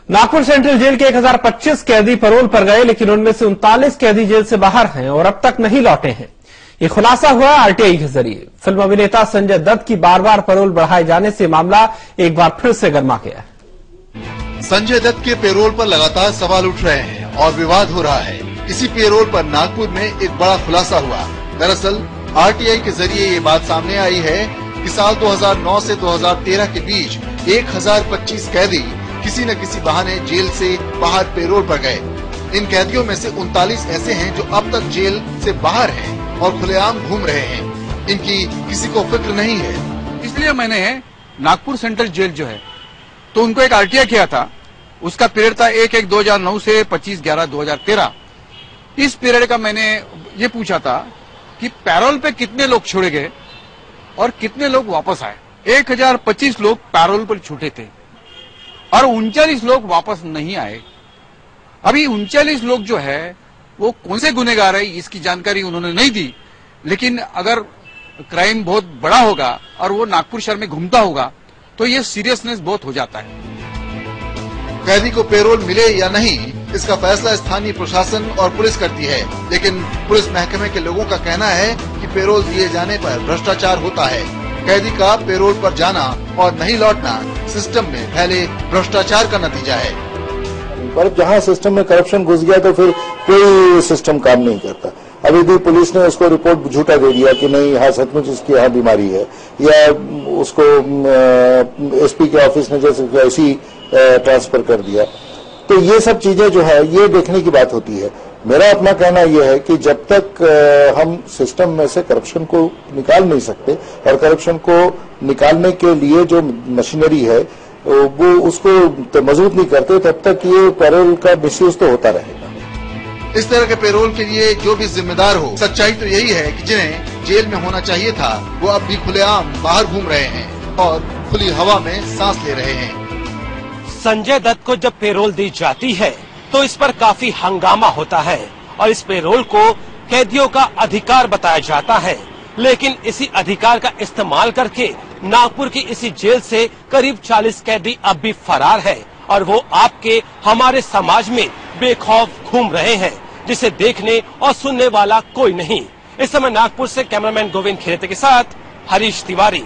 Nagpur central jail के 1025 कैदी payroll पर गए, लेकिन उनमें से 39 कैदी जेल से बाहर हैं और अब तक नहीं लौटे हैं। ये खुलासा हुआ आरटीआई के जरिए। फिल्म अभिनेता संजय दत्त की बार बार पैरोल बढ़ाए जाने से मामला एक बार फिर से गर्मा गया है। संजय दत्त के पैरोल पर लगातार सवाल उठ रहे हैं और विवाद हो रहा है। इसी पैरोल पर नागपुर में एक बड़ा खुलासा हुआ। दरअसल आरटीआई के जरिए ये बात सामने आई है कि साल 2009 से 2013 के बीच 1025 कैदी किसी न किसी बहाने जेल से बाहर पैरोल पर गए। इन कैदियों में से 39 ऐसे हैं जो अब तक जेल से बाहर हैं और खुलेआम घूम रहे हैं। इनकी किसी को फिक्र नहीं है। इसलिए मैंने नागपुर सेंट्रल जेल जो है तो उनको एक आरटीआई किया था। उसका पीरियड था 1/1/2009 से 25/11/2013। इस पीरियड का मैंने ये पूछा था कि पैरोल पे कितने लोग छोड़े गए और कितने लोग वापस आए। 1025 लोग पैरोल पर छूटे थे और 39 लोग वापस नहीं आए। अभी 39 लोग जो है वो कौन से गुनहगार है इसकी जानकारी उन्होंने नहीं दी, लेकिन अगर क्राइम बहुत बड़ा होगा और वो नागपुर शहर में घूमता होगा तो ये सीरियसनेस बहुत हो जाता है। कैदी को पैरोल मिले या नहीं, इसका फैसला स्थानीय प्रशासन और पुलिस करती है, लेकिन पुलिस महकमे के लोगों का कहना है कि पैरोल दिए जाने पर भ्रष्टाचार होता है। कैदी का पैरोल पर जाना और नहीं लौटना सिस्टम में फैले भ्रष्टाचार का नतीजा है। पर जहां सिस्टम में करप्शन घुस गया तो फिर कोई सिस्टम काम नहीं करता। अभी भी पुलिस ने उसको रिपोर्ट झूठा दे दिया कि नहीं, हाँ सचमुच इसकी यहाँ बीमारी है, या उसको एसपी के ऑफिस ने जैसे ऐसी ट्रांसफर कर दिया। तो ये सब चीजें जो है ये देखने की बात होती है। मेरा अपना कहना यह है कि जब तक हम सिस्टम में से करप्शन को निकाल नहीं सकते और करप्शन को निकालने के लिए जो मशीनरी है वो उसको तो मजबूत नहीं करते, तब तक ये पैरोल का मिसयूज तो होता रहेगा। इस तरह के पैरोल के लिए जो भी जिम्मेदार हो, सच्चाई तो यही है कि जिन्हें जेल में होना चाहिए था वो अब भी खुलेआम बाहर घूम रहे हैं और खुली हवा में सांस ले रहे हैं। संजय दत्त को जब पैरोल दी जाती है तो इस पर काफी हंगामा होता है और इस पैरोल को कैदियों का अधिकार बताया जाता है, लेकिन इसी अधिकार का इस्तेमाल करके नागपुर की इसी जेल से करीब 40 कैदी अब भी फरार है और वो आपके हमारे समाज में बेखौफ घूम रहे हैं, जिसे देखने और सुनने वाला कोई नहीं। इस समय नागपुर से कैमरामैन गोविंद खेरते के साथ हरीश तिवारी।